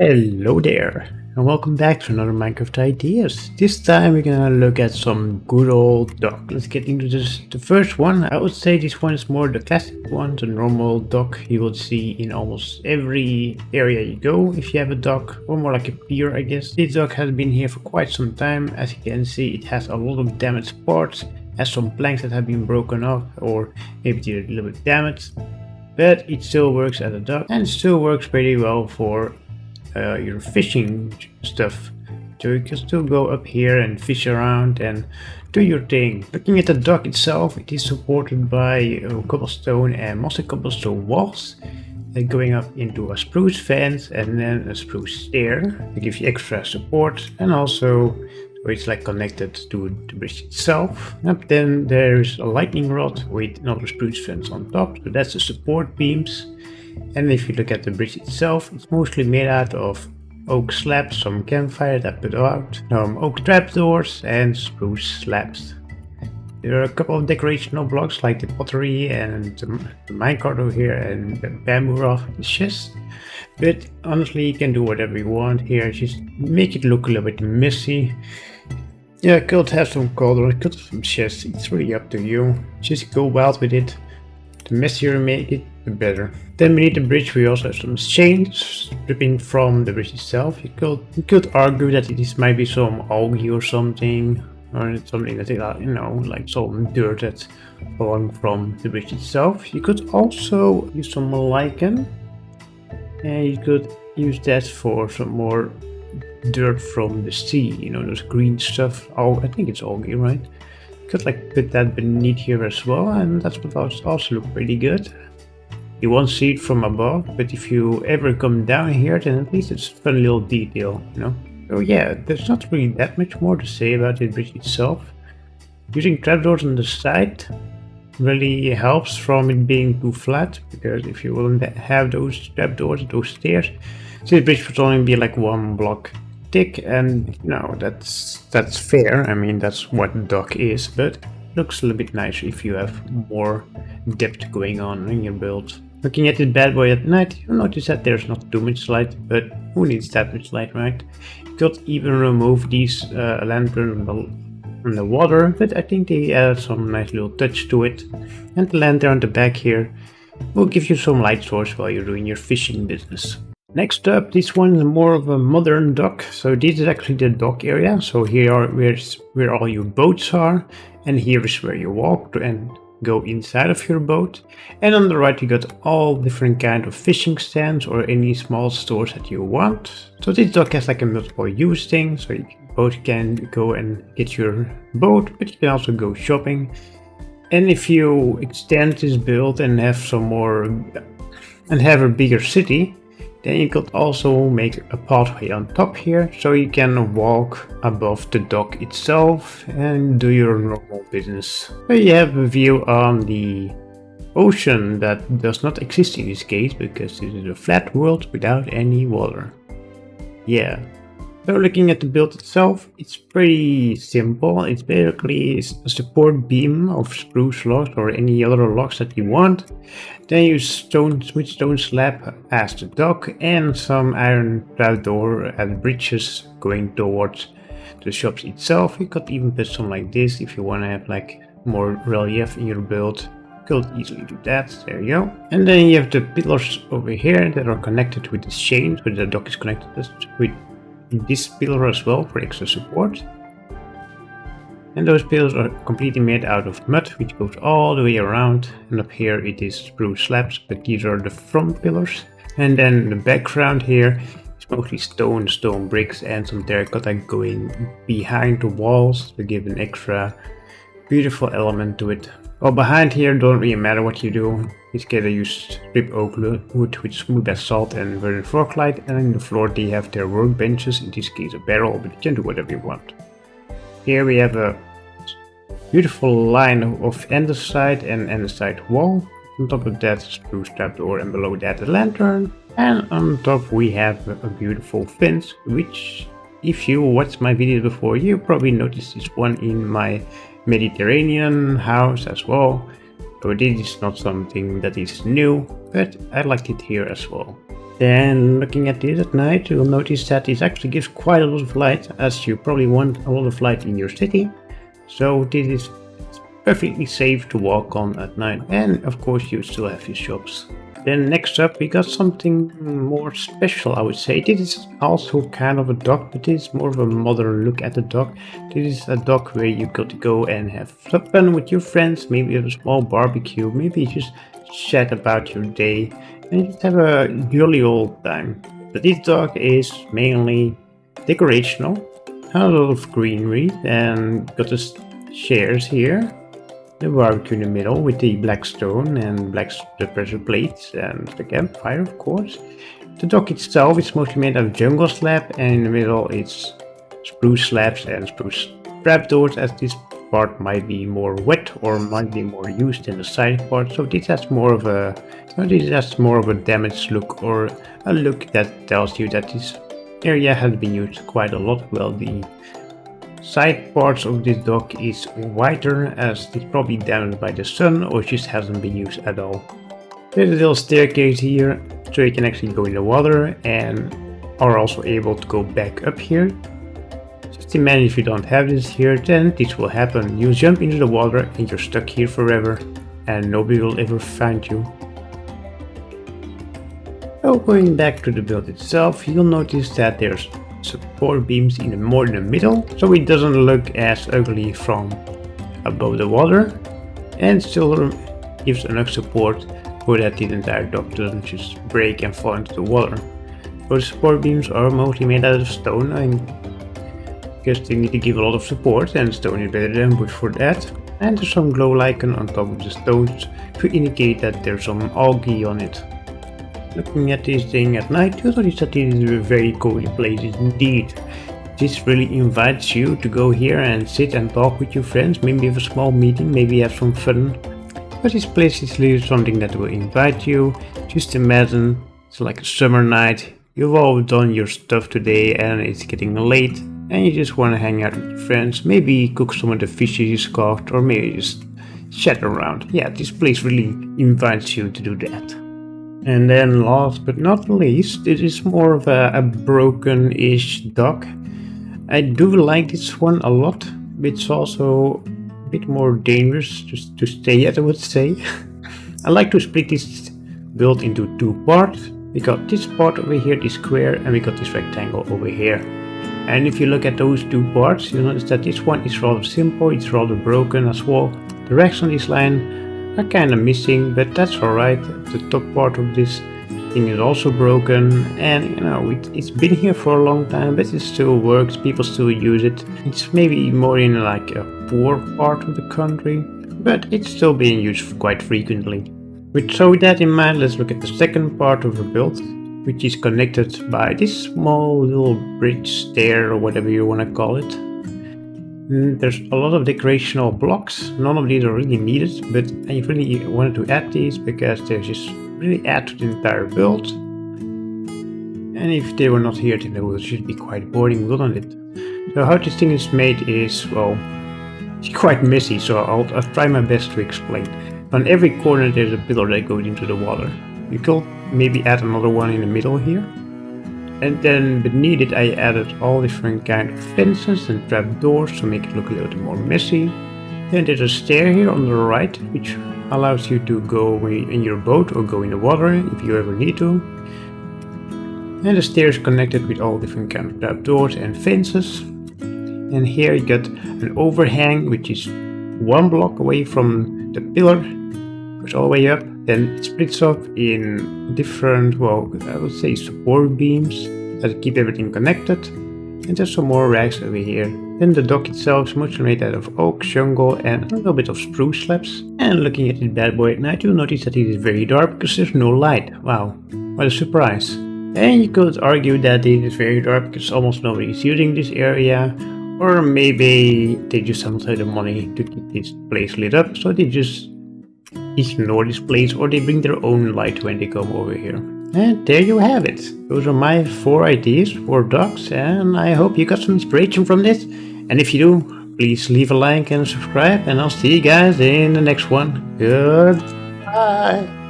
Hello there, and welcome back to another Minecraft Ideas. This time we're gonna look at some good old dock. Let's get into this. The first one, I would say this one is more the classic one, the normal dock you will see in almost every area you go if you have a dock, or more like a pier I guess. This dock has been here for quite some time. As you can see, it has a lot of damaged parts, has some planks that have been broken off or maybe they're a little bit damaged. But it still works as a dock and still works pretty well for your fishing stuff. So you can still go up here and fish around and do your thing. Looking at the dock itself, it is supported by cobblestone and mossy cobblestone walls going up into a spruce fence and then a spruce stair to give you extra support, and also it's like connected to the bridge itself. And then there's a lightning rod with another spruce fence on top, so that's the support beams. And if you look at the bridge itself, it's mostly made out of oak slabs, some campfire that put out, some oak trapdoors and spruce slabs. There are a couple of decorational blocks like the pottery and the minecart over here and the bamboo off the chest. But honestly, you can do whatever you want here, just make it look a little bit messy. Yeah, could have some color, could have some chests, it's really up to you. Just go wild with it. The messier you make it, the better. Then beneath the bridge we also have some chains dripping from the bridge itself. You could argue that it might be some algae or something that like some dirt that's falling from the bridge itself. You could also use some lichen, and you could use that for some more dirt from the sea. Those green stuff. Oh, I think it's algae, right? Could like put that beneath here as well, and that's what also look pretty good. You won't see it from above, but if you ever come down here, then at least it's a fun little detail, So yeah, there's not really that much more to say about the bridge itself. Using trapdoors on the side really helps from it being too flat, because if you wouldn't have those trapdoors, those stairs, this bridge would only be like one block thick, and that's fair. I mean, that's what the dock is, but it looks a little bit nicer if you have more depth going on in your build. Looking at this bad boy at night, you'll notice that there's not too much light, but who needs that much light, right? You could even remove these lanterns from the water, but I think they added some nice little touch to it. And the lantern on the back here will give you some light source while you're doing your fishing business. Next up, this one is more of a modern dock. So this is actually the dock area. So here are where all your boats are, and here is where you walk and go inside of your boat. And on the right you got all different kind of fishing stands or any small stores that you want. So this dock has like a multiple use thing, so you both can go and get your boat, but you can also go shopping. And if you extend this build and have some more and have a bigger city, then you could also make a pathway on top here, so you can walk above the dock itself and do your normal business. So you have a view on the ocean that does not exist in this case, because this is a flat world without any water. Yeah. So looking at the build itself, it's pretty simple. It's basically a support beam of spruce logs or any other logs that you want. Then you switch stone slab as the dock and some iron trapdoor and bridges going towards the shops itself. You could even put some like this if you want to have like more relief in your build. You could easily do that. There you go. And then you have the pillars over here that are connected with the chain, so the dock is connected with this pillar as well for extra support. And those pillars are completely made out of mud, which goes all the way around, and up here it is spruce slabs, but these are the front pillars. And then the background here is mostly stone bricks and some terracotta going behind the walls to give an extra beautiful element to it. Well, behind here don't really matter what you do. In this case I use strip oak wood with smooth basalt and verdant forklight, and in the floor they have their workbenches, in this case a barrel, but you can do whatever you want. Here we have a beautiful line of andesite and andesite wall. On top of that, spruce trapdoor, and below that a lantern. And on top we have a beautiful fence, which if you watched my video before, you probably noticed this one in my Mediterranean house as well. So this is not something that is new, but I liked it here as well. Then looking at this at night, you'll notice that this actually gives quite a lot of light, as you probably want a lot of light in your city. So this is perfectly safe to walk on at night. And of course you still have your shops. Then next up we got something more special, I would say. This is also kind of a dock, but this is more of a modern look at the dock. This is a dock where you got to go and have some fun with your friends, maybe have a small barbecue, maybe just chat about your day and just have a jolly old time. But this dock is mainly decorational, a lot of greenery, and got the chairs here. The barbecue in the middle with the black stone and the pressure plates and the campfire, of course. The dock itself is mostly made of jungle slab, and in the middle it's spruce slabs and spruce trapdoors, as this part might be more wet or might be more used than the side part. So this has more of a damaged look, or a look that tells you that this area has been used quite a lot. Well, the side parts of this dock is whiter, as it's probably damaged by the sun or just hasn't been used at all. There's a little staircase here, so you can actually go in the water and are also able to go back up here. Just imagine if you don't have this here, then this will happen. You jump into the water and you're stuck here forever and nobody will ever find you. So going back to the build itself, you'll notice that there's support beams in the middle, so it doesn't look as ugly from above the water, and still gives enough support so that the entire dock doesn't just break and fall into the water. So the support beams are mostly made out of stone, and because they need to give a lot of support, and stone is better than wood for that. And there's some glow lichen on top of the stones to indicate that there's some algae on it. Looking at this thing at night, you'll notice that it is a very cozy place indeed. This really invites you to go here and sit and talk with your friends, maybe have a small meeting, maybe have some fun. But this place is really something that will invite you. Just imagine it's like a summer night, you've all done your stuff today and it's getting late and you just want to hang out with your friends, maybe cook some of the fishes you caught, or maybe just chat around. Yeah, this place really invites you to do that. And then last but not least, it is more of a broken-ish dock. I do like this one a lot, but it's also a bit more dangerous to stay at, I would say. I like to split this build into two parts. We got this part over here, this square, and we got this rectangle over here. And if you look at those two parts, you'll notice that this one is rather simple, it's rather broken as well. The rest on this line are kind of missing, but that's alright. The top part of this thing is also broken, and it's been here for a long time, but it still works, people still use it. It's maybe more in like a poor part of the country, but it's still being used quite frequently. With that in mind, let's look at the second part of the build, which is connected by this small little bridge stair, or whatever you want to call it. There's a lot of decorational blocks. None of these are really needed, but I really wanted to add these because they just really add to the entire build. And if they were not here, then it would just be quite boring, wouldn't it? So how this thing is made is, well, it's quite messy, so I'll try my best to explain. On every corner there's a pillar that goes into the water. You could maybe add another one in the middle here. And then beneath it I added all different kind of fences and trapdoors to make it look a little bit more messy. Then there's a stair here on the right, which allows you to go in your boat or go in the water if you ever need to. And the stair is connected with all different kind of trapdoors and fences. And here you get an overhang, which is one block away from the pillar, goes all the way up. Then it splits up in different, well, I would say support beams that keep everything connected. And there's some more racks over here. Then the dock itself is mostly made out of oak, jungle, and a little bit of spruce slabs. And looking at this bad boy at night, you'll notice that it is very dark because there's no light. Wow, what a surprise. And you could argue that it is very dark because almost nobody is using this area. Or maybe they just haven't had the money to keep this place lit up, so they just ignore this place, or they bring their own light when they come over here. And there you have it. Those are my 4 ideas for docks, and I hope you got some inspiration from this. And if you do, please leave a like and subscribe, and I'll see you guys in the next one. Goodbye.